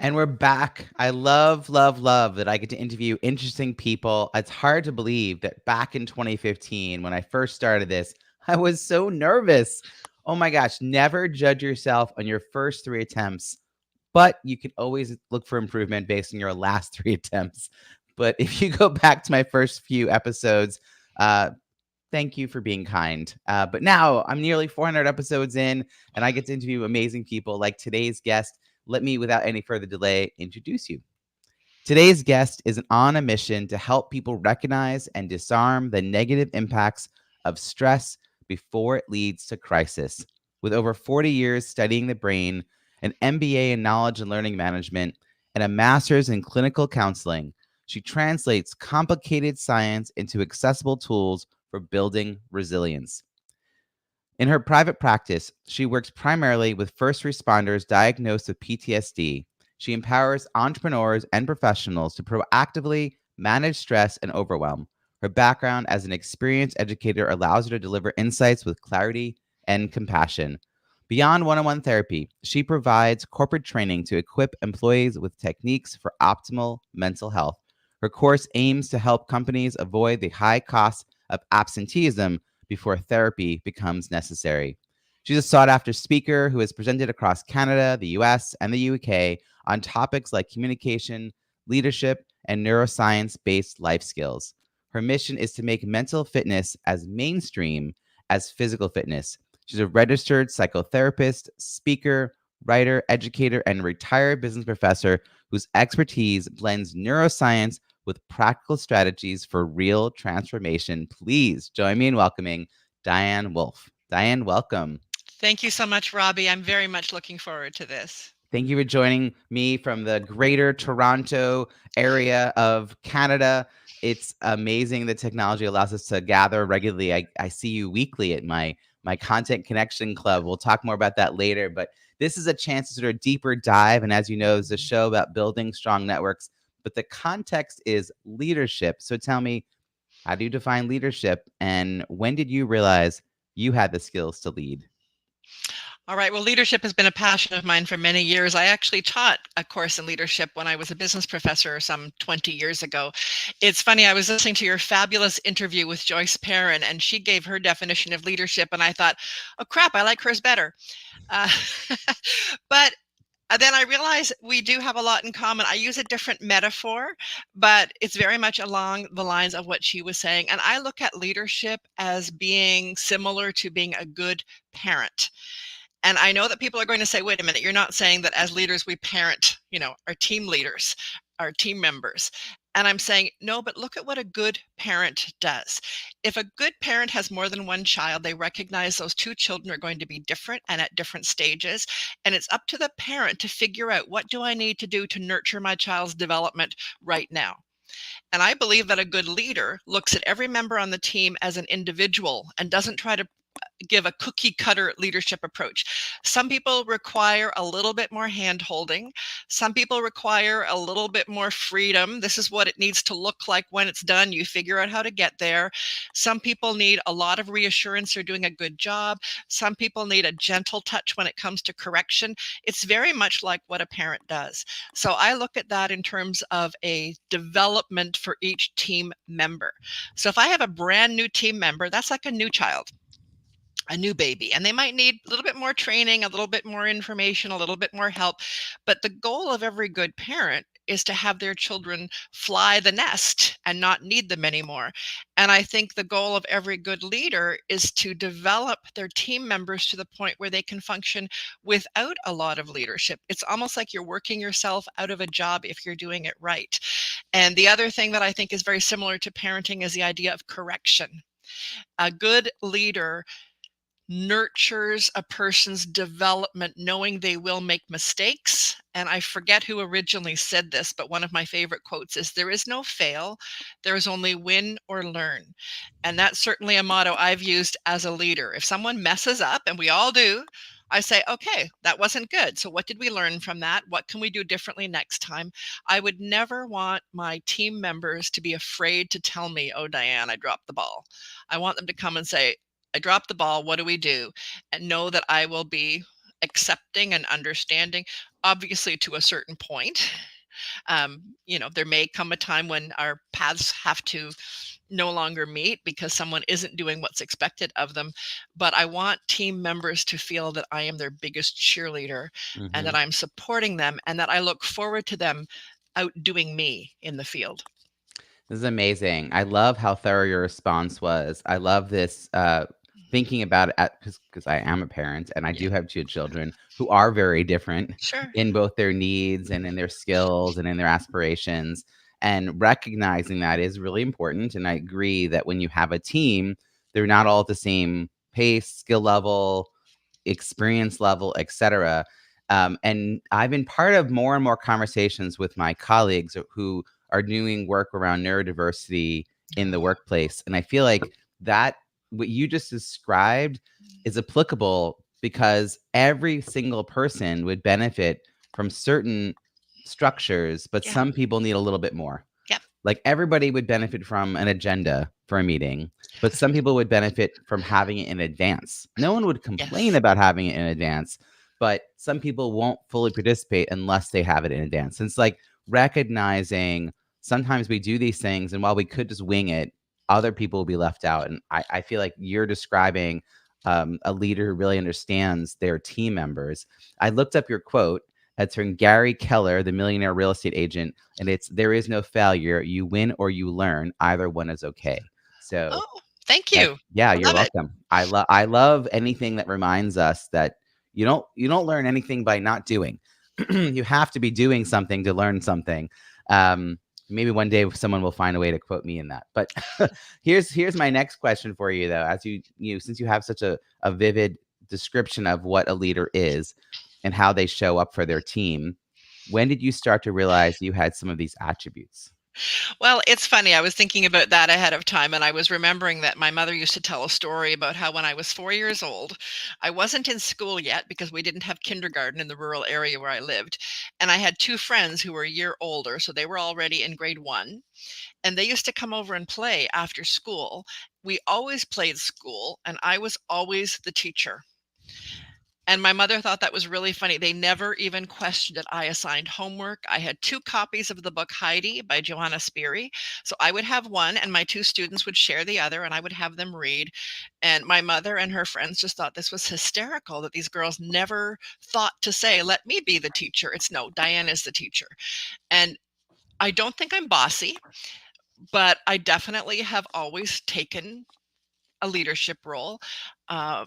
And we're back. I love, love, love that I get to interview interesting people. It's hard to believe that back in 2015, when I first started this, I was so nervous. Oh my gosh, never judge yourself on your first 3 attempts, but you can always look for improvement based on your last 3 attempts. But if you go back to my first few episodes, uh, thank you for being kind. But now I'm nearly 400 episodes in, and I get to interview amazing people like today's guest. Let me, without any further delay, introduce you. Today's guest is on a mission to help people recognize and disarm the negative impacts of stress before it leads to crisis. With over 40 years studying the brain, an MBA in knowledge and learning management, and a master's in clinical counseling, she translates complicated science into accessible tools for building resilience. In her private practice, she works primarily with first responders diagnosed with PTSD. She empowers entrepreneurs and professionals to proactively manage stress and overwhelm. Her background as an experienced educator allows her to deliver insights with clarity and compassion. Beyond one on one therapy, she provides corporate training to equip employees with techniques for optimal mental health. Her course aims to help companies avoid the high costs of absenteeism before therapy becomes necessary. She's a sought after speaker who has presented across Canada, the US, and the UK on topics like communication, leadership, and neuroscience based life skills. Her mission is to make mental fitness as mainstream as physical fitness. She's a registered psychotherapist, speaker, writer, educator, and retired business professor whose expertise blends neuroscience with practical strategies for real transformation. Please join me in welcoming Diane Wolf. Diane, welcome. Thank you so much, Robbie. I'm very much looking forward to this. Thank you for joining me from the greater Toronto area of Canada. It's amazing the technology allows us to gather regularly. I see you weekly at my content connection club. We'll talk more about that later, but this is a chance to sort of deeper dive. And as you know, it's a show about building strong networks, but the context is leadership. So tell me, how do you define leadership? And when did you realize you had the skills to lead? All right. Well, leadership has been a passion of mine for many years. I actually taught a course in leadership when I was a business professor some 20 years ago. It's funny, I was listening to your fabulous interview with Joyce Perrin, and she gave her definition of leadership, and I thought, oh, crap, I like hers better. Uh, but then I realize we do have a lot in common. I use a different metaphor, but it's very much along the lines of what she was saying. And I look at leadership as being similar to being a good parent. And I know that people are going to say, wait a minute, you're not saying that as leaders we parent, our team leaders, our team members. And I'm saying, no, but look at what a good parent does. If a good parent has more than one child, they recognize those two children are going to be different and at different stages. And it's up to the parent to figure out, what do I need to do to nurture my child's development right now? And I believe that a good leader looks at every member on the team as an individual and doesn't try to give a cookie cutter leadership approach. Some people require a little bit more hand holding. Some people require a little bit more freedom. This is what it needs to look like when it's done. You figure out how to get there. Some people need a lot of reassurance they're doing a good job. Some people need a gentle touch when it comes to correction. It's very much like what a parent does. So I look at that in terms of a development for each team member. So if I have a brand new team member, that's like a new child, a new baby, and they might need a little bit more training, a little bit more information, a little bit more help. But the goal of every good parent is to have their children fly the nest and not need them anymore. And I think the goal of every good leader is to develop their team members to the point where they can function without a lot of leadership. It's almost like you're working yourself out of a job if you're doing it right. And the other thing that I think is very similar to parenting is the idea of correction. A good leader nurtures a person's development knowing they will make mistakes. And I forget who originally said this, but one of my favorite quotes is, there is no fail, there is only win or learn. And that's certainly a motto I've used as a leader. If someone messes up, and we all do, I say, okay, that wasn't good. So what did we learn from that? What can we do differently next time? I would never want my team members to be afraid to tell me, oh, Diane, I dropped the ball. I want them to come and say, I dropped the ball. What do we do? And know that I will be accepting and understanding. obviously to a certain point. There may come a time when our paths have to no longer meet because someone isn't doing what's expected of them. But I want team members to feel that I am their biggest cheerleader and that Mhm. I'm supporting them and that I look forward to them outdoing me in the field. This is amazing. I love how thorough your response was. I love this, thinking about it because I am a parent and I Yeah, do have 2 children who are very different sure. in both their needs and in their skills and in their aspirations, and recognizing that is really important, and I agree that when you have a team, they're not all at the same pace, skill level, experience level, etc. And I've been part of more and more conversations with my colleagues who are doing work around neurodiversity in the Oh, workplace. And I feel like that what you just described is applicable because every single person would benefit from certain structures, but yeah. some people need a little bit more. Yep. Like everybody would benefit from an agenda for a meeting, but some people would benefit from having it in advance. No one would complain Yes. about having it in advance, but some people won't fully participate unless they have it in advance. And it's like recognizing sometimes we do these things, and while we could just wing it, other people will be left out. And I feel like you're describing a leader who really understands their team members. I looked up your quote. It's from Gary Keller, the millionaire real estate agent, and it's there is no failure. You win or you learn. Either one is okay. So Oh, thank that you. yeah, I you're love it. welcome. I love anything that reminds us that you don't learn anything by not doing. You have to be doing something to learn something. Um, Maybe one day someone will find a way to quote me in that. But here's my next question for you though. As since you have such a vivid description of what a leader is and how they show up for their team, when did you start to realize you had some of these attributes? Well, it's funny. I was thinking about that ahead of time, and I was remembering that my mother used to tell a story about how when I was 4 years old, I wasn't in school yet because we didn't have kindergarten in the rural area where I lived. And I had two friends who were a year older, so they were already in grade one. And they used to come over and play after school. We always played school, and I was always the teacher. And my mother thought that was really funny. They never even questioned it. I assigned homework. I had two copies of the book Heidi by Johanna Spyri. So I would have one, and my two students would share the other, and I would have them read. And my mother and her friends just thought this was hysterical that these girls never thought to say, let me be the teacher. It's no, Diane is the teacher. And I don't think I'm bossy, but I definitely have always taken a leadership role. Uh,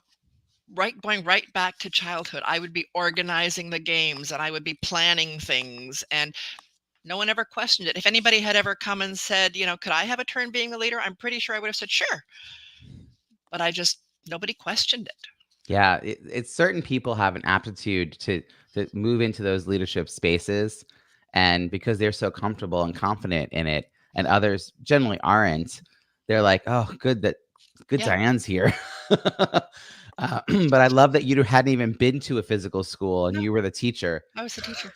going right back to childhood, I would be organizing the games and I would be planning things, and no one ever questioned it. If anybody had ever come and said, could I have a turn being the leader, I'm pretty sure I would have said sure, but nobody questioned it. Yeah, it's certain people have an aptitude to move into those leadership spaces, and because they're so comfortable and confident in it, and others generally aren't, they're like, "Oh, good Yeah, Diane's here." But I love that you hadn't even been to a physical school and no, you were the teacher, I was the teacher.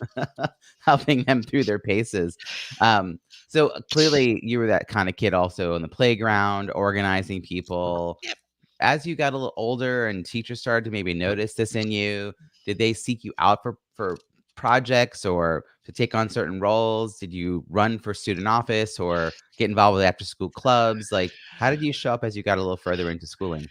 helping them through their paces. Clearly, you were that kind of kid also on the playground, organizing people. Yep. As you got a little older and teachers started to maybe notice this in you, did they seek you out for projects or to take on certain roles? Did you run for student office or get involved with after school clubs? Like, how did you show up as you got a little further into schooling?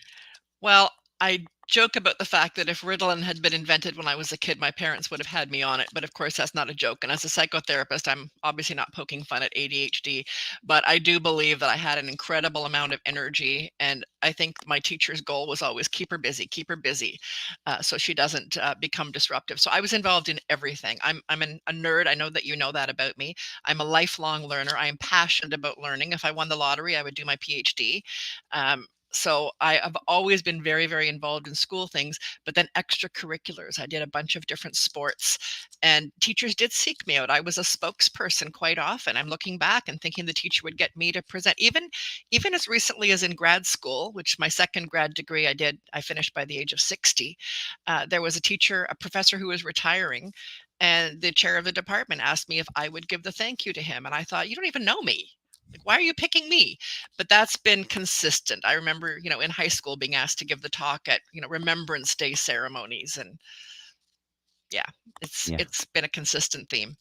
Well, I joke about the fact that if Ritalin had been invented when I was a kid, my parents would have had me on it. But of course, that's not a joke. And as a psychotherapist, I'm obviously not poking fun at ADHD, but I do believe that I had an incredible amount of energy. And I think my teacher's goal was always keep her busy, so she doesn't become disruptive. So I was involved in everything. I'm a nerd. I know that you know that about me. I'm a lifelong learner. I am passionate about learning. If I won the lottery, I would do my PhD. So I have always been very, very involved in school things, but then extracurriculars. I did a bunch of different sports, and teachers did seek me out. I was a spokesperson quite often. I'm looking back and thinking the teacher would get me to present, even as recently as in grad school, which my second grad degree I finished by the age of 60. There was a professor who was retiring, and the chair of the department asked me if I would give the thank you to him. And I thought, you don't even know me. Like, why are you picking me? But that's been consistent. I remember, in high school being asked to give the talk at, Remembrance Day ceremonies. And Yeah, Yeah. it's been a consistent theme.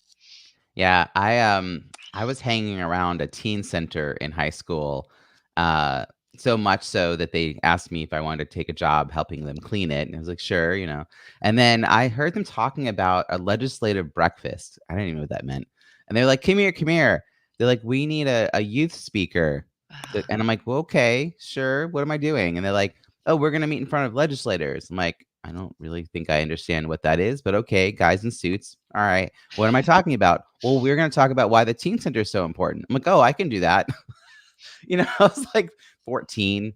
Yeah, I was hanging around a teen center in high school, uh, so much so that they asked me if I wanted to take a job helping them clean it, and I was like, "Sure," you know. And then I heard them talking about a legislative breakfast. I didn't even know what that meant. And they're like, "Come here, come here." They're like, "We need a youth speaker." And I'm like, "Well, okay, sure. What am I doing?" And they're like, "Oh, we're gonna meet in front of legislators." I'm like, "I don't really think I understand what that is, but okay, guys in suits. All right. What am I talking about?" "Well, we're gonna talk about why the teen center is so important." I'm like, "Oh, I can do that." I was like 14,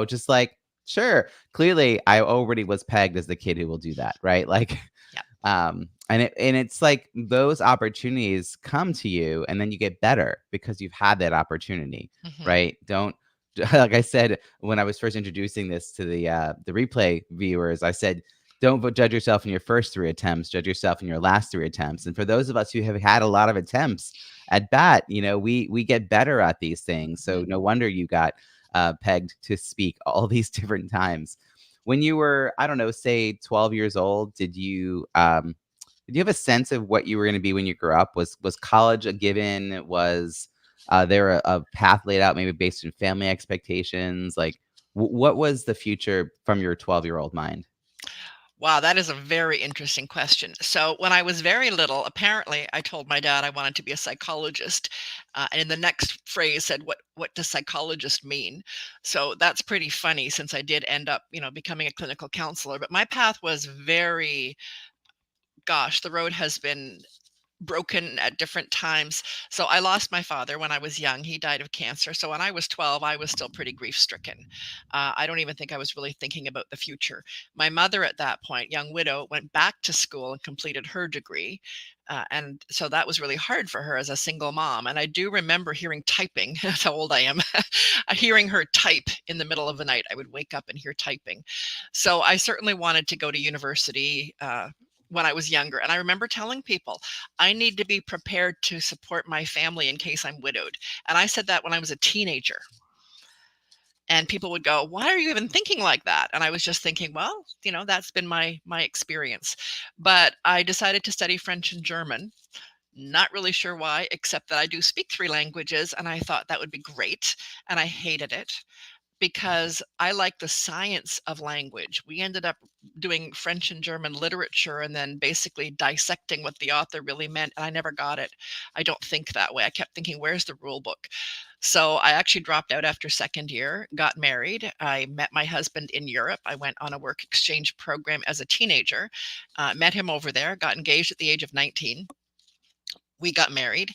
just like, sure. Clearly, I already was pegged as the kid who will do that, right? Like, Yeah. and it's like those opportunities come to you and then you get better because you've had that opportunity, Hmm. right? Don't like I said when I was first introducing this to the replay viewers, I said, don't judge yourself in your first 3 attempts, judge yourself in your last 3 attempts. And for those of us who have had a lot of attempts at bat, we get better at these things. Hmm. So no wonder you got pegged to speak all these different times. When you were, I don't know, say 12 years old, did you have a sense of what you were going to be when you grew up? Was college a given? Was there a path laid out, maybe based on family expectations? Like, what was the future from your 12-year-old mind? Wow, that is a very interesting question. So, when I was very little, apparently, I told my dad I wanted to be a psychologist, and in the next phrase said, "What does psychologist mean?" So that's pretty funny, since I did end up, becoming a clinical counselor. But my path was very, gosh, the road has been broken at different times. So I lost my father when I was young. He died of cancer. So when I was 12, I was still pretty grief stricken. I don't even think I was really thinking about the future. My mother, at that point, young widow, went back to school and completed her degree. And so that was really hard for her as a single mom. And I do remember hearing typing. That's how old I am. Hearing her type in the middle of the night. I would wake up and hear typing. So I certainly wanted to go to university. When I was younger. And I remember telling people, I need to be prepared to support my family in case I'm widowed. And I said that when I was a teenager. And people would go, "Why are you even thinking like that?" And I was just thinking, well, that's been my experience. But I decided to study French and German. Not really sure why, except that I do speak 3 languages, and I thought that would be great. And I hated it because I like the science of language. We ended up doing French and German literature and then basically dissecting what the author really meant. And I never got it. I don't think that way. I kept thinking, where's the rule book? So I actually dropped out after second year, got married. I met my husband in Europe. I went on a work exchange program as a teenager, met him over there, got engaged at the age of 19. We got married.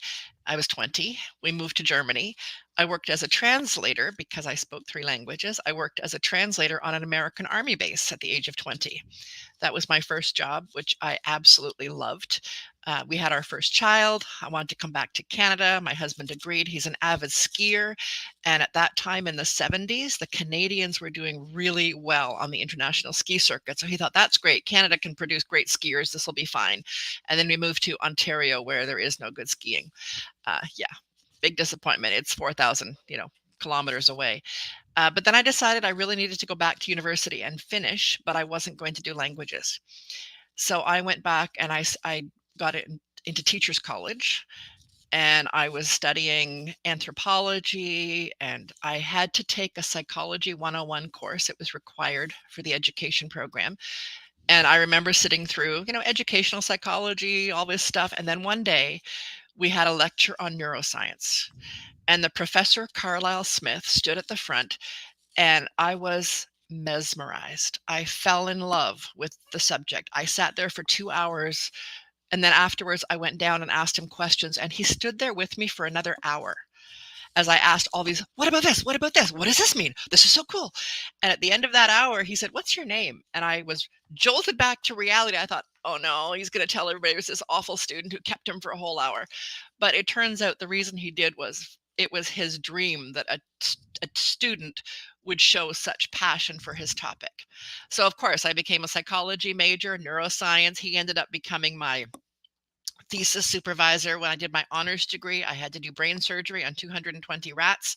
I was 20. We moved to Germany. I worked as a translator because I spoke 3 languages. I worked as a translator on an American Army base at the age of 20. That was my first job, which I absolutely loved. We had our first child. I wanted to come back to Canada. My husband agreed. He's an avid skier. And at that time in the 70s, the Canadians were doing really well on the international ski circuit. So he thought, that's great. Canada can produce great skiers. This will be fine. And then we moved to Ontario, where there is no good skiing. Yeah, big disappointment. It's 4,000, kilometers away. But then I decided I really needed to go back to university and finish, but I wasn't going to do languages. So I went back and I got into teachers college, and I was studying anthropology, and I had to take a psychology 101 course. It was required for the education program. And I remember sitting through, educational psychology, all this stuff. And then one day we had a lecture on neuroscience, and the professor, Carlisle Smith, stood at the front, and I was mesmerized. I fell in love with the subject. I sat there for 2 hours, and then afterwards I went down and asked him questions, and he stood there with me for another hour as I asked all these, what about this? What about this? What does this mean? This is so cool. And at the end of that hour, he said, "What's your name?" And I was jolted back to reality. I thought, oh no, he's going to tell everybody it was this awful student who kept him for a whole hour. But it turns out the reason he did was it was his dream that a student would show such passion for his topic. So, of course, I became a psychology major, neuroscience. He ended up becoming my thesis supervisor. When I did my honors degree, I had to do brain surgery on 220 rats.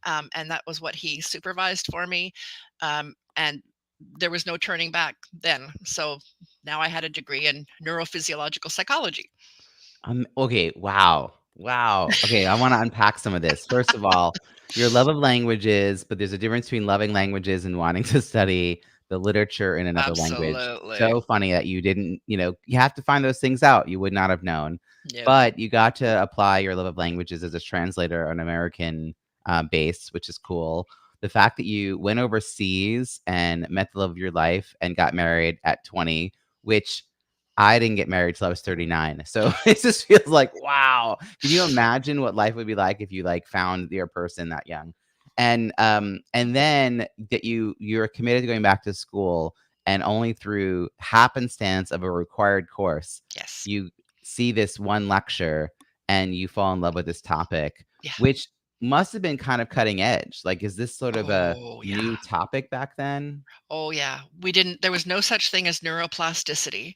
And that was what he supervised for me. And there was no turning back then. So now I had a degree in neurophysiological psychology. Okay. Wow. Wow. Okay. I want to unpack some of this. First of all, your love of languages, but there's a difference between loving languages and wanting to study the literature in another language. Absolutely. So funny that you didn't, you have to find those things out. You would not have known, Yep. but you got to apply your love of languages as a translator on American base, which is cool. The fact that you went overseas and met the love of your life and got married at 20, which I didn't get married till I was 39. So it just feels like, wow. Can you imagine what life would be like if you like found your person that young? And then that you're committed to going back to school, and only through happenstance of a required course, Yes. you see this one lecture and you fall in love with this topic, Yeah. which must have been kind of cutting edge. Like, is this sort of a Oh, yeah. new topic back then? Oh, yeah. There was no such thing as neuroplasticity.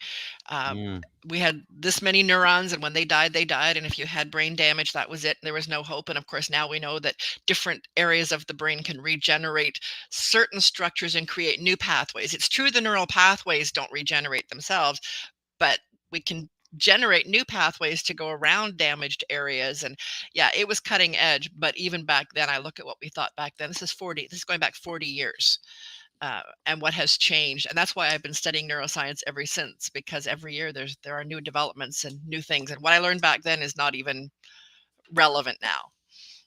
Um, Mm, we had this many neurons, and when they died, they died. And if you had brain damage, that was it. There was no hope. And of course, now we know that different areas of the brain can regenerate certain structures and create new pathways. It's true the neural pathways don't regenerate themselves, but we can generate new pathways to go around damaged areas. And yeah, it was cutting edge. But even back then, I look at what we thought back then. This is going back 40 years, and what has changed. And that's why I've been studying neuroscience ever since, because every year there are new developments and new things. And what I learned back then is not even relevant now.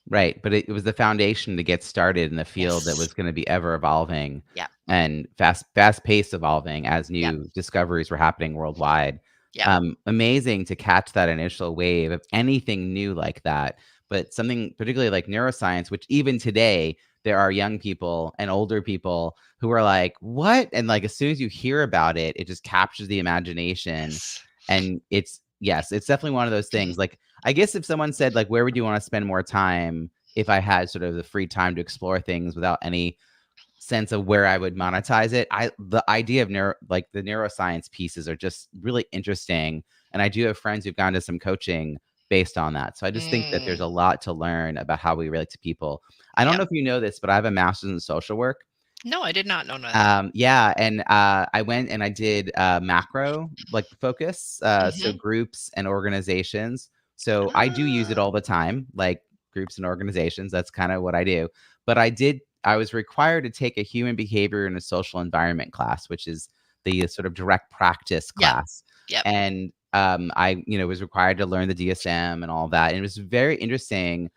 right, but it was the foundation to get started in a field that Yes. was gonna be ever evolving Yeah. and fast paced evolving as Yeah. new discoveries were happening worldwide. Yeah. Amazing to catch that initial wave of anything new like that, but something particularly like neuroscience, which even today, there are young people and older people who are like, "What?" And, like, as soon as you hear about it, it just captures the imagination, Yes. and it's definitely one of those things. Like, I guess if someone said, like, "Where would you wanna spend more time if I had sort of the free time to explore things without any sense of where I would monetize it?" The idea of the neuroscience pieces are just really interesting, and I do have friends who've gone to some coaching based on that. So I just think that there's Mm. a lot to learn about how we relate to people. I don't Yep. know if you know this, but I have a master's in social work. No, I did not know that. Yeah, and, I went and I did, macro, like, focus, so Hmm. groups and organizations. So I do use it Ah, all the time, like, groups and organizations, that's kinda what I do. But I was required to take a human behavior in a social environment class, which is the sort of direct practice yep. class. Yep. And, I, was required to learn the DSM and all that, and it was very interesting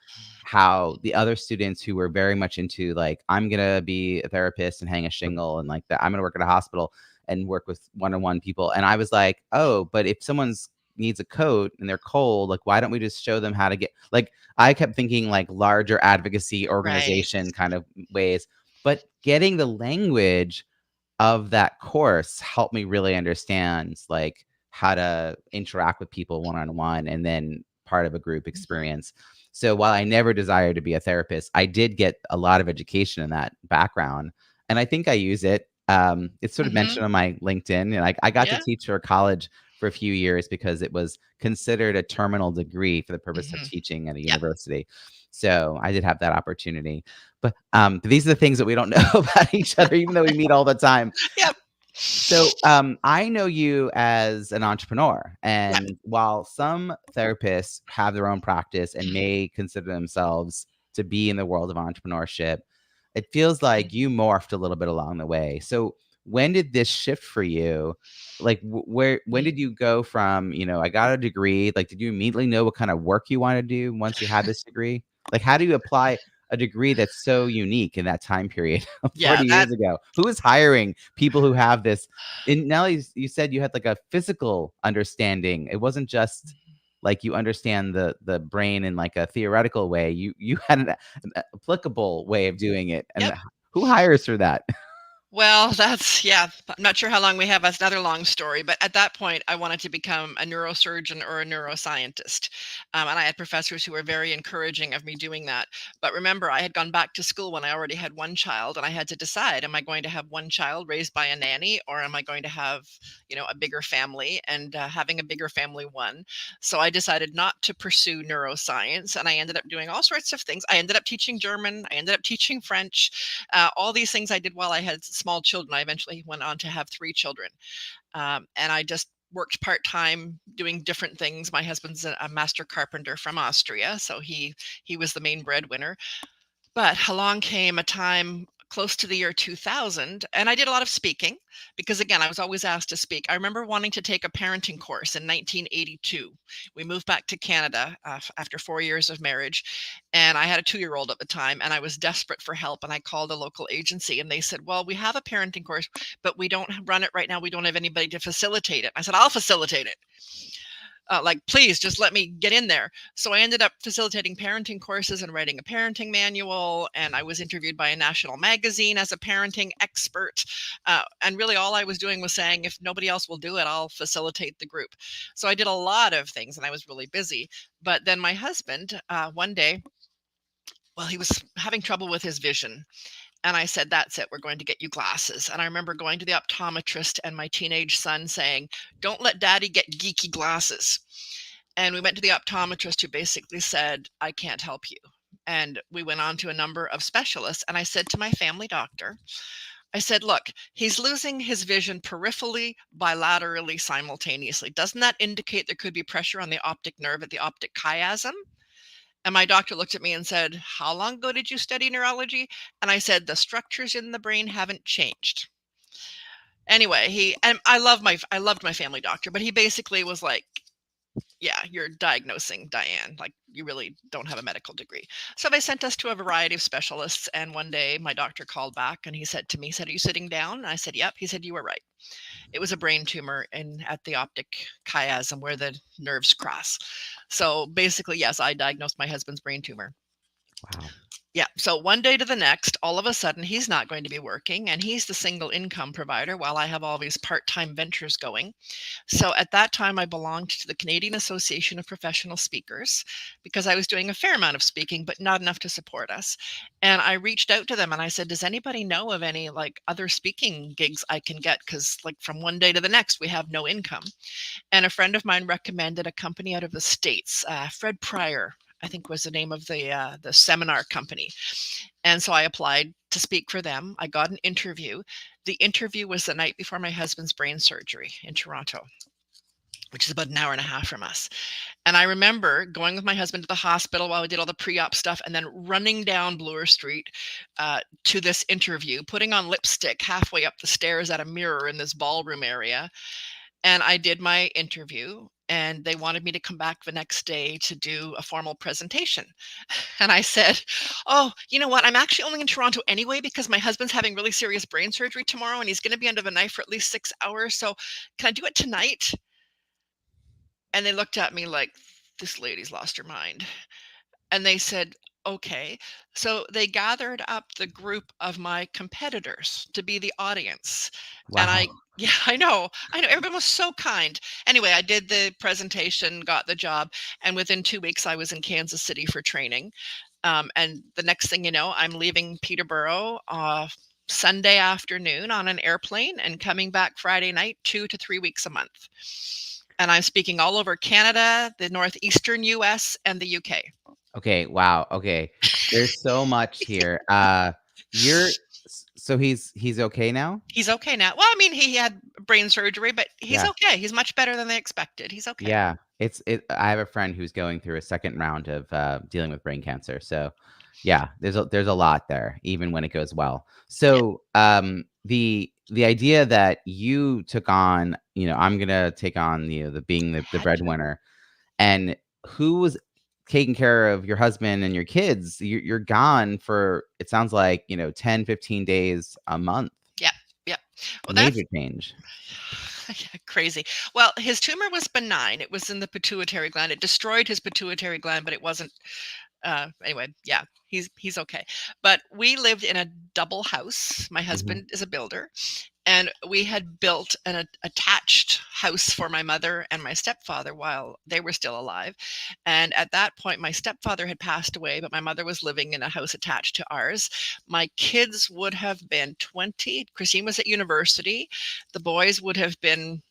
how the other students who were very much into like, I'm gonna be a therapist and hang a shingle and like that, I'm gonna work at a hospital and work with one-on-one people. And I was like, oh, but if someone's needs a coat and they're cold, like why don't we just show them how to get like I kept thinking like larger advocacy Right. organization kind of ways, but getting the language of that course helped me really understand like how to interact with people one on one and then part of a group Mhm. experience. So while I never desired to be a therapist, I did get a lot of education in that background. And I think I use it. It's sort of Mhm. mentioned on my LinkedIn. And I got to Yeah. teach for a college for a few years because it was considered a terminal degree for the purpose of Mhm. teaching at a Yep. university. So I did have that opportunity. But these are the things that we don't know about each other, even though we meet all the time. Yep. So, I know you as an entrepreneur, Yep. and while some therapists have their own practice and Mhm. may consider themselves to be in the world of entrepreneurship, it feels Mhm. like you morphed a little bit along the way. So, when did this shift for you? Like, when Mhm. did you go from, I got a degree, like, did you immediately know what kind of work you wanted to do once you had this degree? Like, how do you apply a degree that's so unique in that time period Yeah, 40 that years ago? Who is hiring people who have this and now you said you had, like, a physical understanding. It wasn't just, like, you understand the brain in, like, a theoretical way. You had an applicable way of doing it, and yep. who hires for that? Well, that's yeah, I'm not sure how long we have. That's another long story. But at that point, I wanted to become a neurosurgeon or a neuroscientist. And I had professors who were very encouraging of me doing that. But remember, I had gone back to school when I already had one child, and I had to decide, am I going to have one child raised by a nanny, or am I going to have, a bigger family? And having a bigger family won. So I decided not to pursue neuroscience, and I ended up doing all sorts of things. I ended up teaching German. I ended up teaching French. All these things I did while I had small children. I eventually went on to have 3 children. And I just worked part-time doing different things. My husband's a master carpenter from Austria, so he was the main breadwinner. But along came a time close to the year 2000, and I did a lot of speaking because, again, I was always asked to speak. I remember wanting to take a parenting course in 1982. We moved back to Canada after 4 years of marriage, and I had a 2-year-old at the time, and I was desperate for help, and I called a local agency, and they said, well, we have a parenting course, but we don't run it right now. We don't have anybody to facilitate it. I said, I'll facilitate it. Like, please just let me get in there. So I ended up facilitating parenting courses and writing a parenting manual. And I was interviewed by a national magazine as a parenting expert. And really all I was doing was saying, if nobody else will do it, I'll facilitate the group. So I did a lot of things and I was really busy. But then my husband, one day, well, he was having trouble with his vision. And I said, that's it. We're going to get you glasses. And I remember going to the optometrist and my teenage son saying, don't let daddy get geeky glasses. And we went to the optometrist who basically said, I can't help you. And we went on to a number of specialists. And I said to my family doctor, I said, look, he's losing his vision peripherally, bilaterally, simultaneously. Doesn't that indicate there could be pressure on the optic nerve at the optic chiasm? And my doctor looked at me and said, how long ago did you study neurology? And I said, the structures in the brain haven't changed. Anyway, I loved my family doctor, but he basically was like, yeah, you're diagnosing Diane. Like, you really don't have a medical degree. So they sent us to a variety of specialists. And one day my doctor called back and he said to me, are you sitting down? And I said, yep. He said, you were right. It was a brain tumor at the optic chiasm where the nerves cross. So basically, yes, I diagnosed my husband's brain tumor. Wow. Yeah. So one day to the next, all of a sudden, he's not going to be working and he's the single income provider while I have all these part-time ventures going. So at that time, I belonged to the Canadian Association of Professional Speakers because I was doing a fair amount of speaking, but not enough to support us. And I reached out to them and I said, does anybody know of any like other speaking gigs I can get? Because like from one day to the next, we have no income. And a friend of mine recommended a company out of the States, Fred Pryor, I think was the name of the seminar company. And so I applied to speak for them. I got an interview. The interview was the night before my husband's brain surgery in Toronto, which is about an hour and a half from us. And I remember going with my husband to the hospital while we did all the pre-op stuff and then running down Bloor Street to this interview, putting on lipstick halfway up the stairs at a mirror in this ballroom area. And I did my interview and they wanted me to come back the next day to do a formal presentation. And I said, oh, you know what? I'm actually only in Toronto anyway because my husband's having really serious brain surgery tomorrow and he's going to be under the knife for at least 6 hours. So can I do it tonight? And they looked at me like, this lady's lost her mind. And they said, okay. So they gathered up the group of my competitors to be the audience. And Wow. yeah, I know. Everyone was so kind. Anyway, I did the presentation, got the job. And within 2 weeks, I was in Kansas City for training. And the next thing you know, I'm leaving Peterborough Sunday afternoon on an airplane and coming back Friday night, 2 to 3 weeks a month. And I'm speaking all over Canada, the northeastern US, and the UK. Okay. Wow. Okay. There's so much here. So he's okay now? He's okay now. Well, I mean, he had brain surgery, but he's Yeah. okay. He's much better than they expected. He's okay. Yeah. I have a friend who's going through a second round of dealing with brain cancer. So yeah, there's a lot there, even when it goes well. So the idea that you took on, I'm gonna take on the being the breadwinner, and who was taking care of your husband and your kids, you're gone for, it sounds like, 10, 15 days a month. Yeah. Yeah. Well, Major change. crazy. Well, his tumor was benign. It was in the pituitary gland. It destroyed his pituitary gland, but it wasn't. Anyway, yeah, he's okay. But we lived in a double house. My husband is a builder. And we had built an attached house for my mother and my stepfather while they were still alive. And at that point, my stepfather had passed away, but my mother was living in a house attached to ours. My kids would have been 20. Christine was at university. The boys would have been,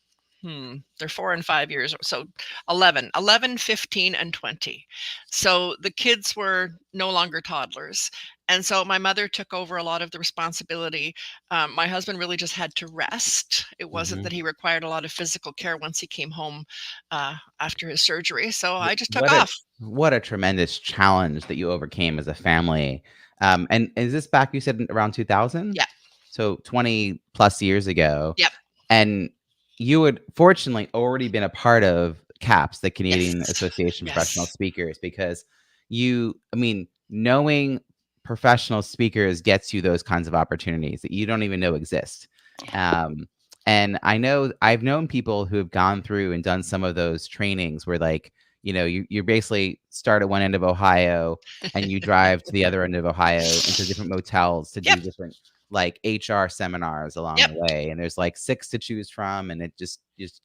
they're 4 and 5 years. So 11, 15, and 20. So the kids were no longer toddlers. And so my mother took over a lot of the responsibility. My husband really just had to rest. It wasn't Mhm. that he required a lot of physical care once he came home after his surgery. So I just took What a off. what a tremendous challenge that you overcame as a family. And is this back, you said, in around 2000? Yeah. So 20 plus years ago. Yep. And you had fortunately already been a part of CAPS, the Canadian Yes. Association of Professional Yes. Speakers, because I mean, knowing professional speakers gets you those kinds of opportunities that you don't even know exist. Yeah. Um, and I've known people who have gone through and done some of those trainings where, like, you basically start at one end of Ohio and you drive to the other end of Ohio into different motels to Yep. do different, like, HR seminars along Yep. the way, and there's, like, 6 to choose from, and it just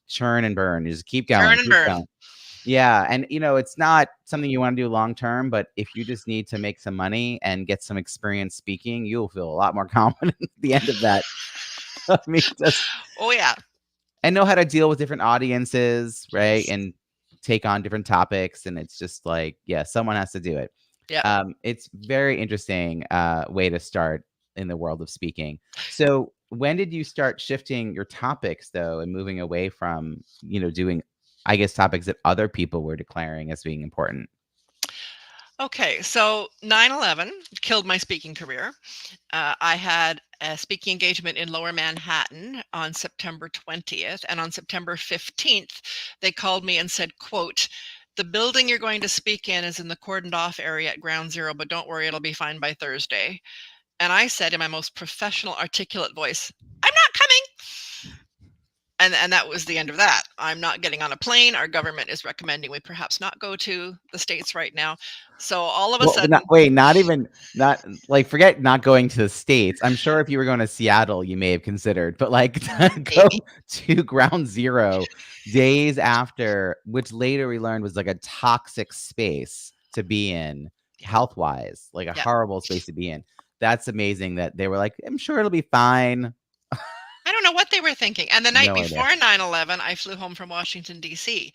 churn and burn. You just keep Churn going, and keep burn. going. Yeah, and, it's not something you wanna do long term, but if you just need to make some money and get some experience speaking, you'll feel a lot more confident at the end of that. I mean, just Oh, yeah. and know how to deal with different audiences, right? Yes. And take on different topics, and it's just like, yeah, someone has to do it. Yep. It's very interesting way to start in the world of speaking. So, when did you start shifting your topics though, and moving away from, doing, I guess, topics that other people were declaring as being important? Okay. So 9/11 killed my speaking career. I had a speaking engagement in Lower Manhattan on September 20th, and on September 15th, they called me and said, "quote The building you're going to speak in is in the cordoned off area at ground zero, but don't worry, it'll be fine by Thursday." And I said in my most professional, articulate voice, "I'm not coming." And that was the end of that. I'm not getting on a plane. Our government is recommending we perhaps not go to the States right now. So all of a Well, not sudden, wait, not even not like, forget not going to the States. I'm sure if you were going to Seattle, you may have considered, but, like, to go maybe. to ground zero days after, which later we learned was, like, a toxic space to be in Yeah. health-wise, like a Yeah. horrible space to be in. That's amazing that they were like, "I'm sure it'll be fine." I don't know what they were thinking. And the night No idea. before 9/11, I flew home from Washington, D.C.,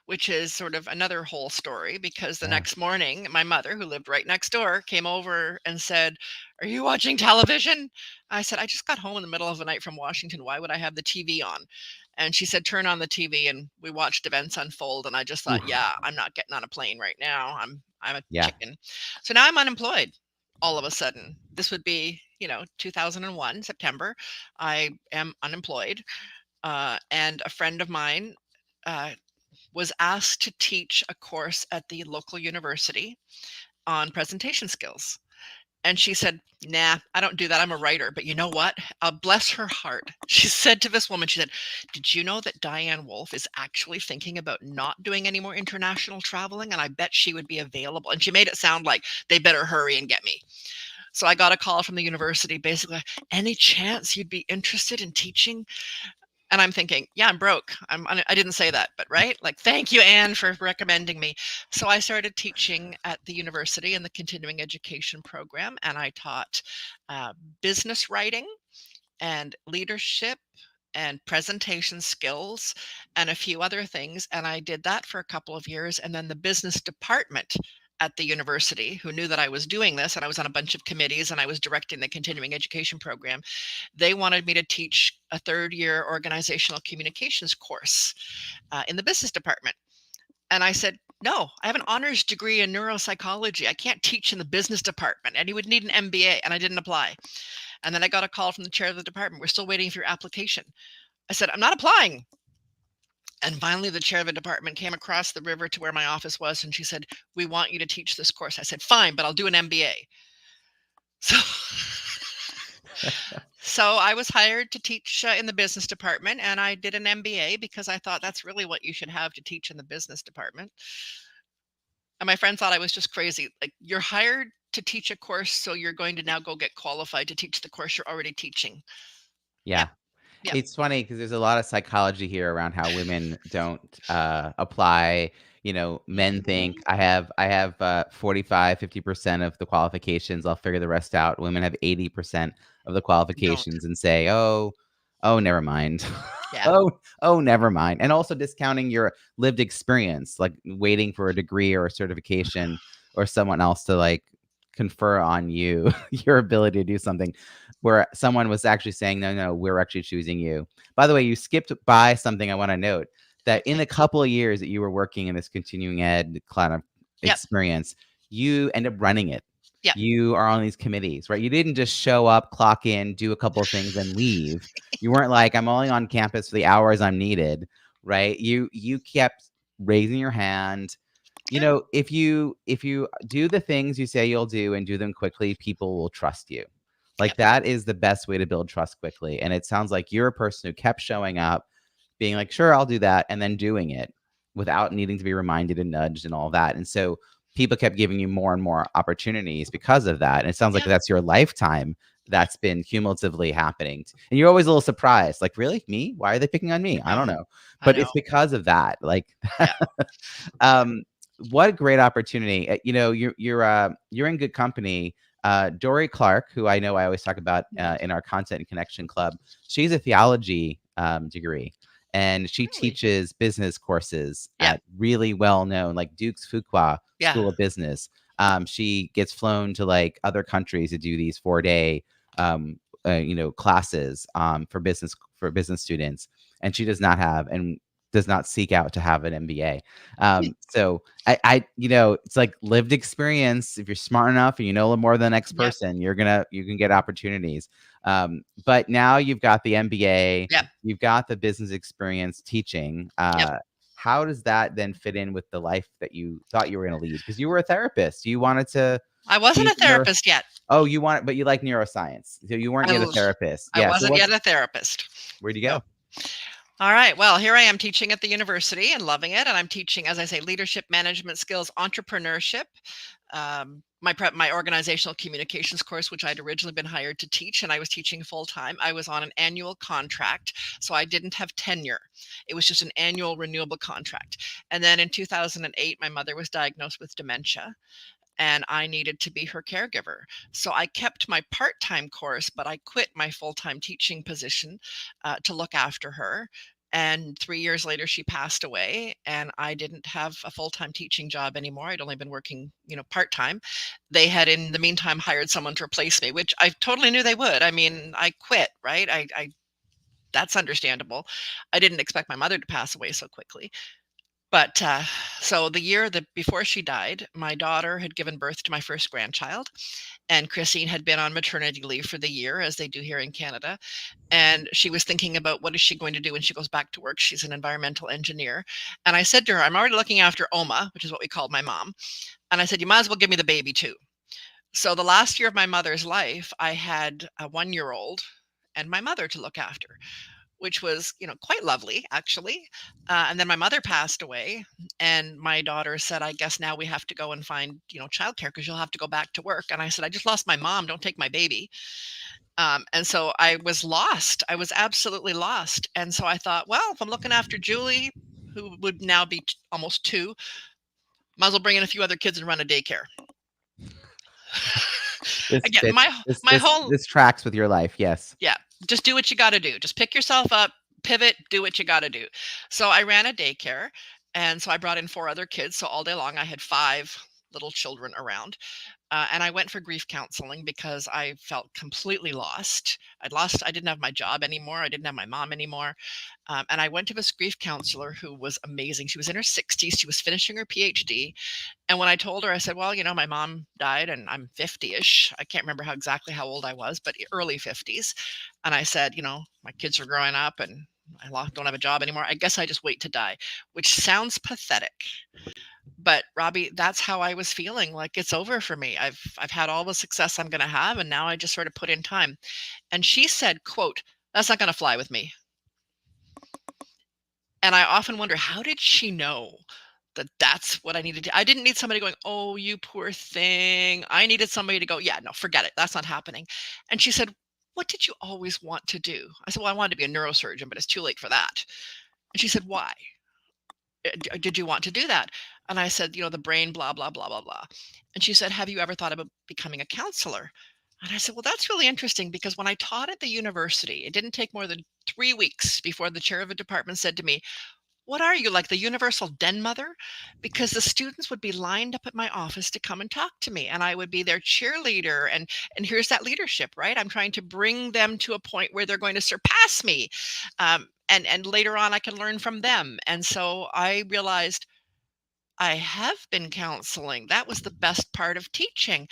which is sort of another whole story because the Yeah. next morning, my mother, who lived right next door, came over and said, "Are you watching television?" I said, "I just got home in the middle of the night from Washington. Why would I have the TV on?" And she said, "Turn on the TV." And we watched events unfold. And I just thought, Oof. yeah, I'm not getting on a plane right now. I'm a Yeah. chicken. So now I'm unemployed all of a sudden. This would be, 2001, September. I am unemployed. And a friend of mine uh, was asked to teach a course at the local university on presentation skills. And she said, "Nah, I don't do that. I'm a writer." But you know what? Bless her heart. She said to this woman, she said, "Did you know that Diane Wolf is actually thinking about not doing any more international traveling? And I bet she would be available." And she made it sound like they better hurry and get me. So I got a call from the university, basically, "Any chance you'd be interested in teaching?" And I'm thinking, yeah, I'm broke. I didn't say that, but right? Like, thank you, Anne, for recommending me. So I started teaching at the university in the continuing education program, and I taught uh, business writing and leadership and presentation skills and a few other things. And I did that for a couple of years. And then the business department at the university, who knew that I was doing this, and I was on a bunch of committees and I was directing the continuing education program, they wanted me to teach a third year organizational communications course in the business department. And I said, "No, I have an honors degree in neuropsychology. I can't teach in the business department." And you would need an MBA. And I didn't apply. And then I got a call from the chair of the department. "We're still waiting for your application." I said, "I'm not applying." And finally, the chair of the department came across the river to where my office was, and she said, "We want you to teach this course." I said, "Fine, but I'll do an MBA." So, so I was hired to teach in the business department, and I did an MBA because I thought that's really what you should have to teach in the business department. And my friend thought I was just crazy. Like, you're hired to teach a course, so you're going to now go get qualified to teach the course you're already teaching. Yeah. Yep. Yep. It's funny because there's a lot of psychology here around how women don't apply. Men think Mhm. I have 45, 50% of the qualifications. I'll figure the rest out. Women have 80% of the Don't. qualifications and say, oh, never mind. Yeah. Oh, never mind. And also discounting your lived experience, like waiting for a degree or a certification or someone else to, like, confer on you your ability to do something where someone was actually saying, no, no, we're actually choosing you. By the way, you skipped by something I want to note that in Okay. the couple of years that you were working in this continuing ed kind of Yep. experience, you end up running it. Yep. You are on these committees, right? You didn't just show up, clock in, do a couple of things, and leave. You weren't like, I'm only on campus for the hours I'm needed, right? You kept raising your hand. You Yep. know, if you do the things you say you'll do and do them quickly, people will trust you. Like Yep. that is the best way to build trust quickly. And it sounds like you're a person who kept showing up, being like, sure, I'll do that, and then doing it without needing to be reminded and nudged and all that. And so people kept giving you more and more opportunities because of that. And it sounds like Yeah. that's your lifetime that's been cumulatively happening. And you're always a little surprised, like, really? Me? Why are they picking on me? I I don't know. know. I But know. it's because of that. Like Yeah. Yeah. um what a great opportunity. You know, you're in good company. Dory Clark, who I know I always talk about in our Content and Connection Club, she's a theology degree, and she Really? teaches business courses Yeah. at really well-known, like Duke's Fuqua Yeah. School of Business. She gets flown to like other countries to do these 4-day, classes for business students, and she does not have and does not seek out to have an MBA. So it's like lived experience. If you're smart enough and you know a little more than the next Yep. person, you can get opportunities. But now you've got the MBA, Yep. you've got the business experience teaching. Yep. How does that then fit in with the life that you thought you were going to lead? Because you were a therapist, you wanted to I wasn't be a therapist yet. oh, but you like neuroscience, so you weren't I, yet a l- therapist. I Yeah. So wasn't yet a therapist. where'd you No. go? All right. Well, here I am teaching at the university and loving it. And I'm teaching, as I say, leadership management skills, entrepreneurship, my organizational communications course, which I'd originally been hired to teach, and I was teaching full time. I was on an annual contract, so I didn't have tenure. It was just an annual renewable contract. And then in 2008, my mother was diagnosed with dementia, and I needed to be her caregiver. So I kept my part time course, but I quit my full time teaching position to look after her. And 3 years later, she passed away, and I didn't have a full time teaching job anymore. I'd only been working, part time. They had, in the meantime, hired someone to replace me, which I totally knew they would. I mean, I quit, right? I that's understandable. I didn't expect my mother to pass away so quickly. But so the year that before she died, my daughter had given birth to my first grandchild, and Christine had been on maternity leave for the year, as they do here in Canada. And she was thinking about what is she going to do when she goes back to work. She's an environmental engineer. And I said to her, I'm already looking after Oma, which is what we called my mom. And I said, you might as well give me the baby too. So the last year of my mother's life, I had a 1-year old and my mother to look after, which was, quite lovely, actually. And then my mother passed away, and my daughter said, I guess now we have to go and find, childcare because you'll have to go back to work. And I said, I just lost my mom. Don't take my baby. And so I was lost. I was absolutely lost. And so I thought, well, if I'm looking after Julie, who would now be almost 2, might as well bring in a few other kids and run a daycare. This Again, fits. my whole This tracks with your life. Yes. Yeah, just do what you got to do. Just pick yourself up, pivot, do what you got to do. So I ran a daycare, and so I brought in 4 other kids. So all day long, I had 5 little children around. And I went for grief counseling because I felt completely lost. I didn't have my job anymore. I didn't have my mom anymore. And I went to this grief counselor who was amazing. She was in her 60s. She was finishing her PhD. And when I told her, I said, well, my mom died and I'm 50-ish. I can't remember exactly how old I was, but early 50s. And I said, my kids are growing up and don't have a job anymore. I guess I just wait to die, which sounds pathetic. But Robbie, that's how I was feeling. Like, it's over for me. I've had all the success I'm going to have, and now I just sort of put in time. And she said, quote, that's not going to fly with me. And I often wonder, how did she know that that's what I needed to? I didn't need somebody going, oh, you poor thing. I needed somebody to go, yeah, no, forget it. That's not happening. And she said, what did you always want to do? I said, well, I wanted to be a neurosurgeon, but it's too late for that. And she said, why? Did you want to do that? And I said, the brain, blah, blah, blah, blah, blah. And she said, have you ever thought about becoming a counselor? And I said, well, that's really interesting because when I taught at the university, it didn't take more than 3 weeks before the chair of a department said to me, what are you, like the universal den mother? Because the students would be lined up at my office to come and talk to me, and I would be their cheerleader. And here's that leadership, right? I'm trying to bring them to a point where they're going to surpass me, and later on I can learn from them. And so I realized I have been counseling. That was the best part of teaching.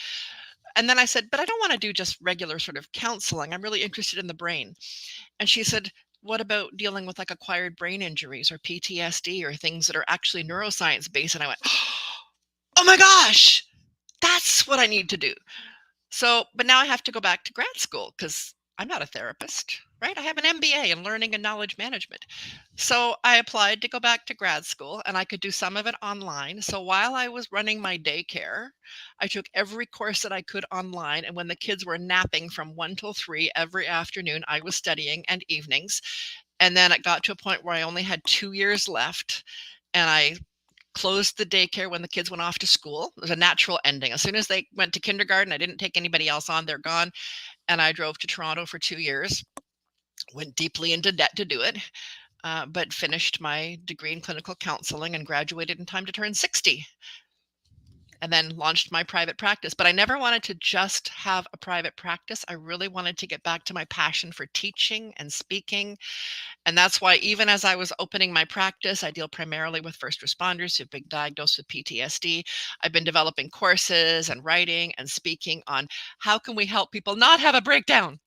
And then I said, but I don't want to do just regular sort of counseling. I'm really interested in the brain. And she said, what about dealing with like acquired brain injuries or PTSD or things that are actually neuroscience based? And I went, oh my gosh, that's what I need to do. So, but now I have to go back to grad school because I'm not a therapist, right? I have an MBA in learning and knowledge management. So I applied to go back to grad school and I could do some of it online. So while I was running my daycare, I took every course that I could online. And when the kids were napping from 1 till 3 every afternoon, I was studying and evenings. And then it got to a point where I only had 2 years left. And I closed the daycare when the kids went off to school. It was a natural ending. As soon as they went to kindergarten, I didn't take anybody else on. They're gone. And I drove to Toronto for 2 years, went deeply into debt to do it, but finished my degree in clinical counseling and graduated in time to turn 60. And then launched my private practice. But I never wanted to just have a private practice. I really wanted to get back to my passion for teaching and speaking. And that's why, even as I was opening my practice, I deal primarily with first responders who've been diagnosed with PTSD. I've been developing courses and writing and speaking on how can we help people not have a breakdown.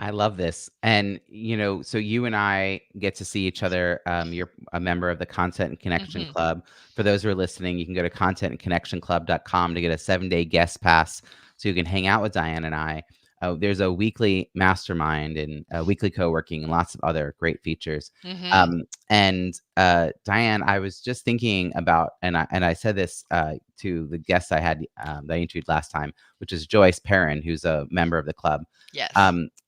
I love this. And, so you and I get to see each other. You're a member of the Content and Connection Hmm. Club. For those who are listening, you can go to contentandconnectionclub.com to get a 7-day guest pass so you can hang out with Diane and I. There's a weekly mastermind and weekly co-working and lots of other great features. Hmm. And Diane, I was just thinking about, and I said this to the guest I had that I interviewed last time, which is Joyce Perrin, who's a member of the club. Yes.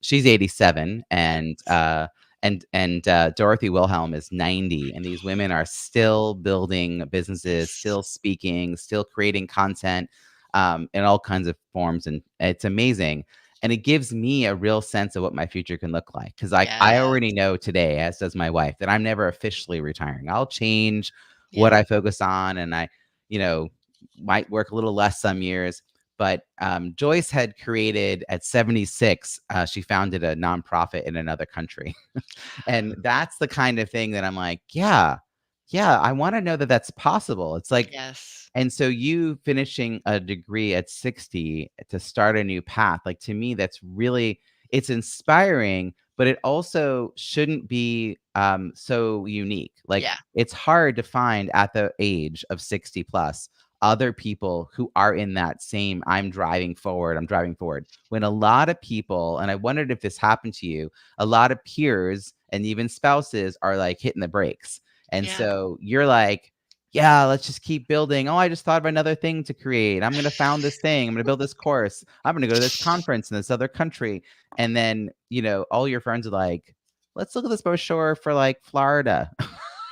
She's 87, and Yes. Dorothy Wilhelm is 90, and these women are still building businesses, Yes. still speaking, still creating content in all kinds of forms, and it's amazing. And it gives me a real sense of what my future can look like, because I already Yes. know today, as does my wife, that I'm never officially retiring. I'll change what Yeah. I focus on, and I, you know, might work a little less some years. But Joyce had created at 76, she founded a nonprofit in another country. And that's the kind of thing that I'm like, yeah, yeah, I want to know that that's possible. It's like, Yes. and so you finishing a degree at 60 to start a new path, like to me, that's really, it's inspiring, but it also shouldn't be so unique. Like Yeah. it's hard to find at the age of 60 plus other people who are in that same I'm driving forward, I'm driving forward. When a lot of people, and I wondered if this happened to you, a lot of peers and even spouses are like hitting the brakes. And Yeah. so you're like, yeah, let's just keep building. Oh, I just thought of another thing to create. I'm going to found this thing. I'm going to build this course. I'm going to go to this conference in this other country. And then, all your friends are like, let's look at this brochure for like Florida.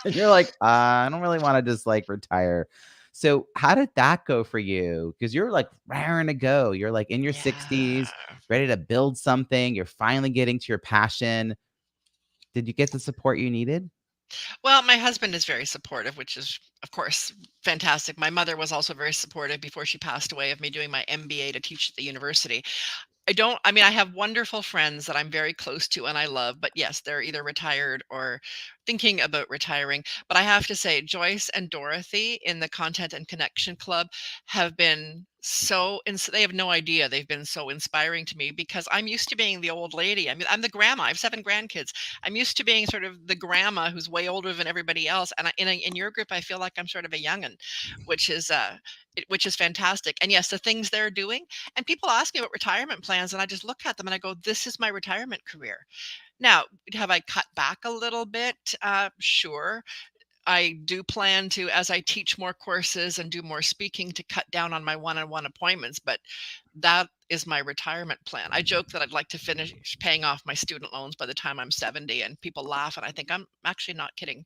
And you're like, I don't really want to just like retire. So how did that go for you? Because you're like raring to go. You're like in your Yeah. 60s, ready to build something. You're finally getting to your passion. Did you get the support you needed? Well, my husband is very supportive, which is, of course, fantastic. My mother was also very supportive before she passed away of me doing my MBA to teach at the university. I mean, I have wonderful friends that I'm very close to and I love, but yes, they're either retired or thinking about retiring. But I have to say, Joyce and Dorothy in the Content and Connection Club have been they have no idea. They've been so inspiring to me because I'm used to being the old lady. I mean, I'm the grandma. I have 7 grandkids. I'm used to being sort of the grandma who's way older than everybody else. And in your group, I feel like I'm sort of a youngin, which is, which is fantastic. And yes, the things they're doing, and people ask me about retirement plans, and I just look at them and I go, this is my retirement career. Now, have I cut back a little bit? Sure. I do plan to, as I teach more courses and do more speaking, to cut down on my one-on-one appointments, but that is my retirement plan. I joke that I'd like to finish paying off my student loans by the time I'm 70, and people laugh, and I think I'm actually not kidding.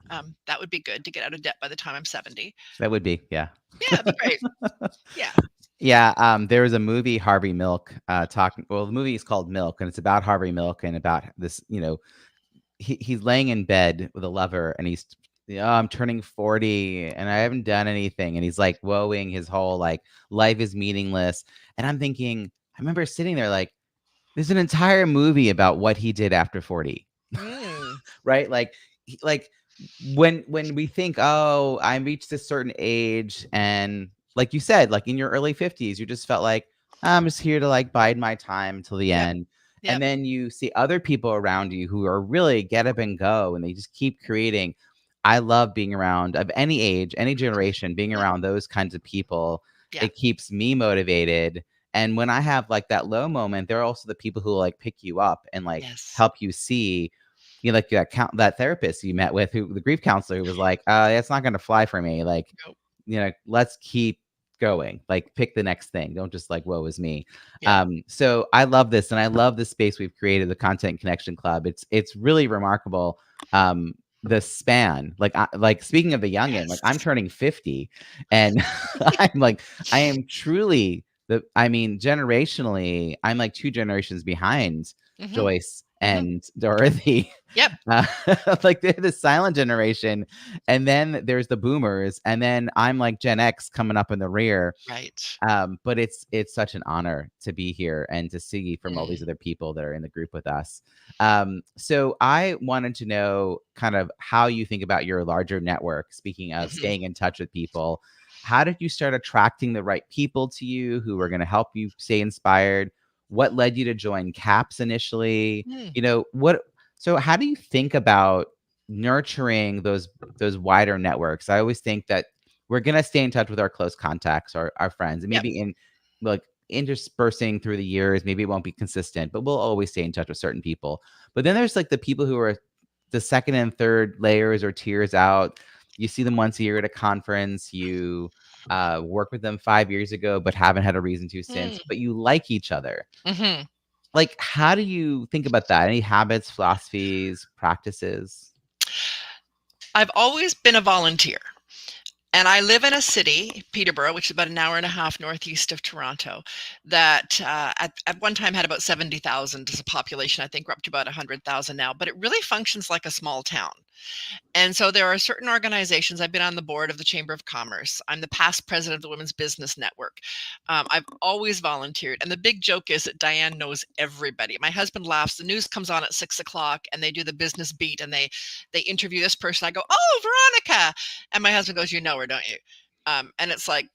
That would be good to get out of debt by the time I'm 70. That would be, yeah. Yeah, it'd be great. Yeah. Yeah, there was a movie, Harvey Milk, talking. Well, the movie is called Milk, and it's about Harvey Milk and about this, he's laying in bed with a lover, and he's, I'm turning 40 and I haven't done anything, and he's like woeing his whole like life is meaningless. And I'm thinking, I remember sitting there like, there's an entire movie about what he did after 40. Mm. Right? Like like when we think, oh, I reached a certain age, and like you said, like in your early 50s, you just felt like, I'm just here to like bide my time till the Yep. end. And Yep. then you see other people around you who are really get up and go, and they just keep creating. I love being around, of any age, any generation, being Mm. around those kinds of people. Yeah. It keeps me motivated. And when I have like that low moment, they're also the people who like pick you up and like Yes. help you see, like that therapist you met with, who the grief counselor, who was like, it's not going to fly for me. Like, Nope. let's keep going. Like, pick the next thing. Don't just like, woe is me. Yeah. So I love this, and I love the space we've created, the Content Connection Club. It's really remarkable. The span, like speaking of the youngin, like I'm Yes. turning 50, and I'm like, I am truly generationally, I'm like 2 generations behind Hmm. Joyce Hmm. and Dorothy. Yep. Uh, like they're the silent generation, and then there's the boomers, and then I'm like Gen X coming up in the rear. Right. But it's such an honor to be here and to see from all these Mm. other people that are in the group with us. So I wanted to know kind of how you think about your larger network. Speaking of Mhm. staying in touch with people, how did you start attracting the right people to you who were going to help you stay inspired? What led you to join CAPS initially? Mm. What? So how do you think about nurturing those wider networks? I always think that we're gonna stay in touch with our close contacts, our friends, and Yep. maybe like interspersing through the years, maybe it won't be consistent, but we'll always stay in touch with certain people. But then there's like the people who are the second and third layers or tiers out. You see them once a year at a conference. You work with them 5 years ago, but haven't had a reason to since. Mm. But you like each other. Hmm. Like, how do you think about that? Any habits, philosophies, practices? I've always been a volunteer. And I live in a city, Peterborough, which is about an hour and a half northeast of Toronto, that at one time had about 70,000 as a population. I think we're up to about 100,000 now, but it really functions like a small town. And so there are certain organizations. I've been on the board of the Chamber of Commerce. I'm the past president of the Women's Business Network. I've always volunteered. And the big joke is that Diane knows everybody. My husband laughs. The news comes on at 6 o'clock and they do the business beat and they interview this person. I go, oh, Veronica. And my husband goes, you know her, don't you? And it's like,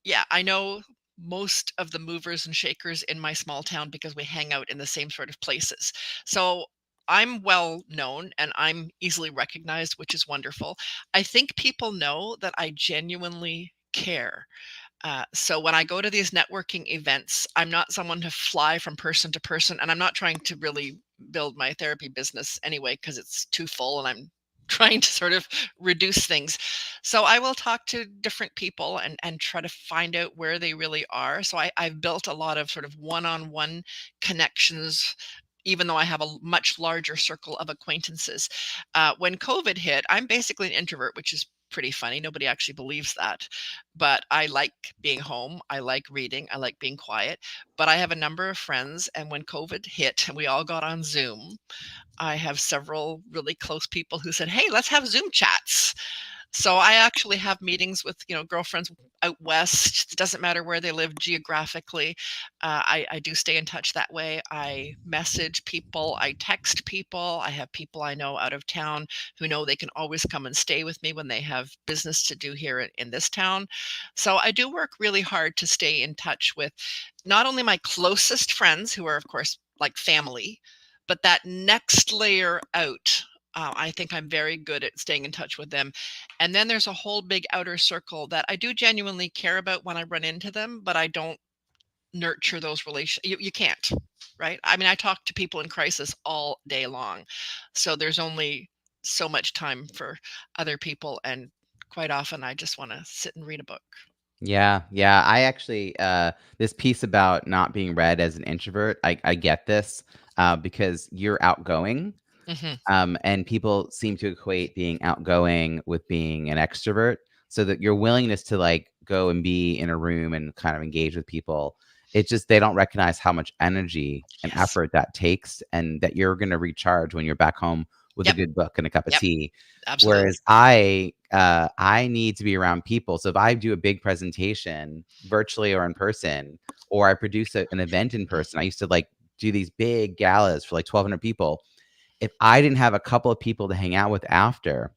yeah, I know most of the movers and shakers in my small town because we hang out in the same sort of places. So I'm well known and I'm easily recognized, which is wonderful. I think people know that I genuinely care. So when I go to these networking events, I'm not someone to fly from person to person, and I'm not trying to really build my therapy business anyway because it's too full, and I'm trying to sort of reduce things. So I will talk to different people and try to find out where they really are. So I've built a lot of sort of one-on-one connections, even though I have a much larger circle of acquaintances. When COVID hit, I'm basically an introvert, which is pretty funny. Nobody actually believes that. But I like being home. I like reading. I like being quiet. But I have a number of friends. And when COVID hit and we all got on Zoom, I have several really close people who said, hey, let's have Zoom chats. So I actually have meetings with, girlfriends out west. It doesn't matter where they live geographically. I do stay in touch that way. I message people. I text people. I have people I know out of town who know they can always come and stay with me when they have business to do here in this town. So I do work really hard to stay in touch with not only my closest friends, who are, of course, like family, but that next layer out. I think I'm very good at staying in touch with them. And then there's a whole big outer circle that I do genuinely care about when I run into them, but I don't nurture those relations. You can't, right? I mean, I talk to people in crisis all day long. So there's only so much time for other people. And quite often I just want to sit and read a book. Yeah, yeah. I actually this piece about not being read as an introvert, I get this because you're outgoing. Hmm. And people seem to equate being outgoing with being an extrovert, so that your willingness to like go and be in a room and kind of engage with people, it's just they don't recognize how much energy and Yes. effort that takes, and that you're going to recharge when you're back home with a Yep. good book and a cup of Yep. tea. Absolutely. Whereas I need to be around people. So if I do a big presentation virtually or in person, or I produce an event in person, I used to like do these big galas for like 1,200 people. If I didn't have a couple of people to hang out with after,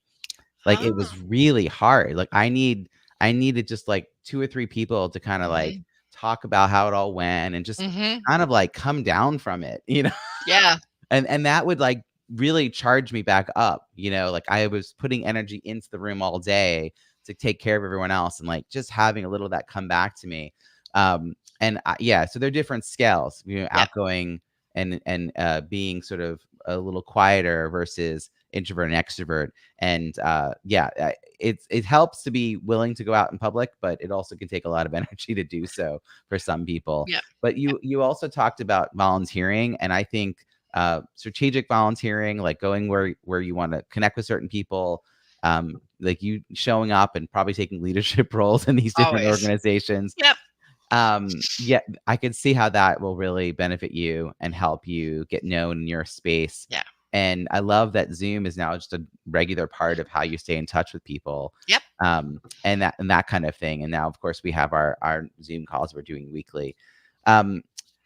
like it Ah. was really hard. Like I needed just like 2 or 3 people to kind of like Mhm. talk about how it all went and just Mhm. kind of like come down from it, you know? Yeah. And that would like really charge me back up, you know? Like I was putting energy into the room all day to take care of everyone else and like just having a little of that come back to me. Yeah, so they're different scales, you know, Yep. outgoing and being sort of a little quieter versus introvert and extrovert. And it helps to be willing to go out in public, but it also can take a lot of energy to do so for some people. Yep. But you also talked about volunteering, and I think strategic volunteering, like going where you want to connect with certain people, like you showing up and probably taking leadership roles in these different Always. organizations. Yep. Yeah, I could see how that will really benefit you and help you get known in your space. Yeah. And I love that Zoom is now just a regular part of how you stay in touch with people. Yep. And that kind of thing. And now, of course, we have our Zoom calls we're doing weekly.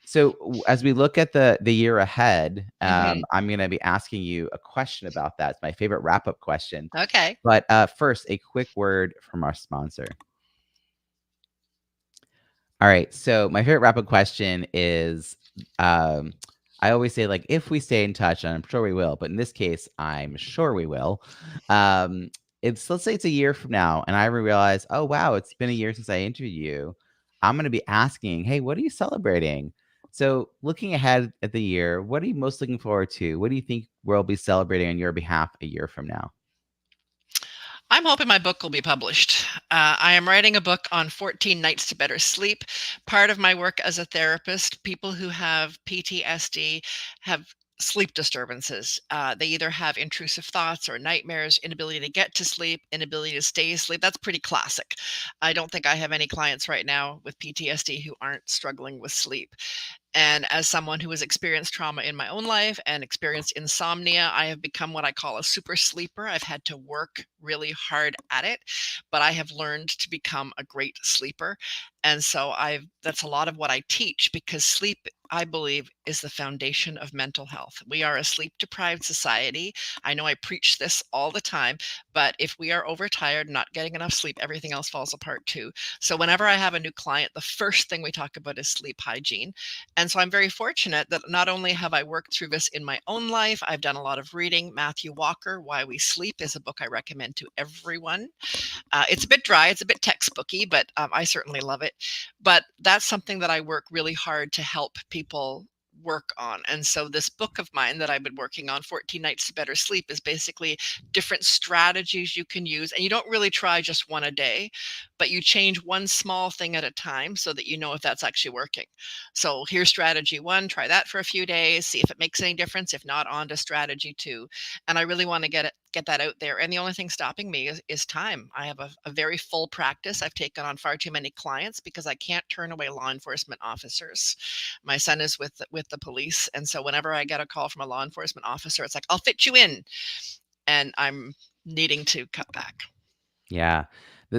So as we look at the year ahead, Mhm. I'm going to be asking you a question about that. It's my favorite wrap up question. Okay. But first, a quick word from our sponsor. All right. So my favorite wrap-up question is, I always say like, if we stay in touch, and I'm sure we will, but in this case, I'm sure we will. Let's say it's a year from now, and I realize, oh wow, it's been a year since I interviewed you. I'm going to be asking, hey, what are you celebrating? So looking ahead at the year, what are you most looking forward to? What do you think we'll be celebrating on your behalf a year from now? I'm hoping my book will be published. I am writing a book on 14 nights to better sleep. Part of my work as a therapist, people who have PTSD have sleep disturbances. They either have intrusive thoughts or nightmares, inability to get to sleep, inability to stay asleep. That's pretty classic. I don't think I have any clients right now with PTSD who aren't struggling with sleep. And as someone who has experienced trauma in my own life and experienced insomnia, I have become what I call a super sleeper. I've had to work really hard at it, but I have learned to become a great sleeper. And so that's a lot of what I teach, because sleep, I believe, is the foundation of mental health. We are a sleep deprived society. I know I preach this all the time, but if we are overtired, not getting enough sleep, everything else falls apart too. So whenever I have a new client, the first thing we talk about is sleep hygiene. And so I'm very fortunate that not only have I worked through this in my own life, I've done a lot of reading. Matthew Walker, Why We Sleep, is a book I recommend to everyone. It's a bit dry, it's a bit textbooky, but I certainly love it. But that's something that I work really hard to help people work on. And so this book of mine that I've been working on, 14 Nights to Better Sleep, is basically different strategies you can use. And you don't really try just one a day, but you change one small thing at a time so that you know if that's actually working. So here's strategy one, try that for a few days, see if it makes any difference. If not, on to strategy two. And I really want to get that out there. And the only thing stopping me is time. I have a very full practice. I've taken on far too many clients because I can't turn away law enforcement officers. My son is with the police, and so whenever I get a call from a law enforcement officer, it's like, I'll fit you in, and I'm needing to cut back. Yeah.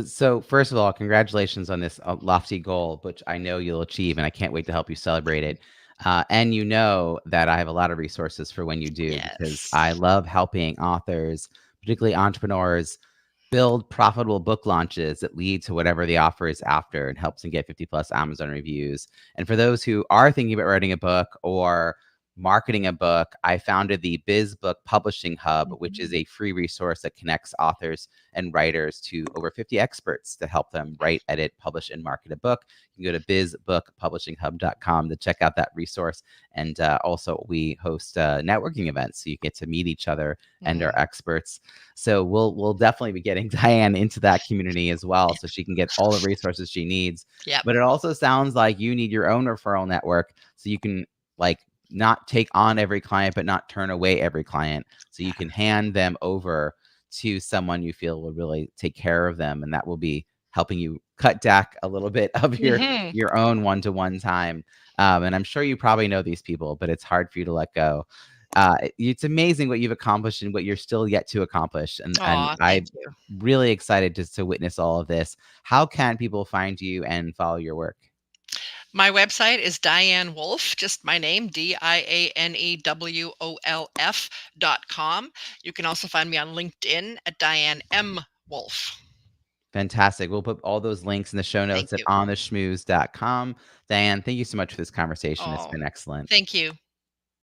So first of all, congratulations on this lofty goal, which I know you'll achieve, and I can't wait to help you celebrate it. And you know that I have a lot of resources for when you do, because Yes. I love helping authors, particularly entrepreneurs, build profitable book launches that lead to whatever the offer is after, and helps them get 50 plus Amazon reviews. And for those who are thinking about writing a book or marketing a book, I founded the Biz Book Publishing Hub, which is Mhm. a free resource that connects authors and writers to over 50 experts to help them write, edit, publish, and market a book. You can go to bizbookpublishinghub.com to check out that resource. And also, we host networking events, so you get to meet each other and our Mm. experts. So we'll definitely be getting Diane into that community as well, so she can get all the resources she needs. Yep. But it also sounds like you need your own referral network, so you can like not take on every client, but not turn away every client. So you can hand them over to someone you feel will really take care of them, and that will be helping you cut back a little bit of Hmm. your own one-to-one time. And I'm sure you probably know these people, but it's hard for you to let go. It's amazing what you've accomplished and what you're still yet to accomplish. And Oh, thank I'm you. really excited to witness all of this. How can people find you and follow your work? My website is Diane Wolf, just my name, DianeWolf.com. You can also find me on LinkedIn at Diane M. Wolf. Fantastic. We'll put all those links in the show Thank notes at you. ontheschmooze.com. Diane, thank you so much for this conversation. It's Oh, been excellent. thank you.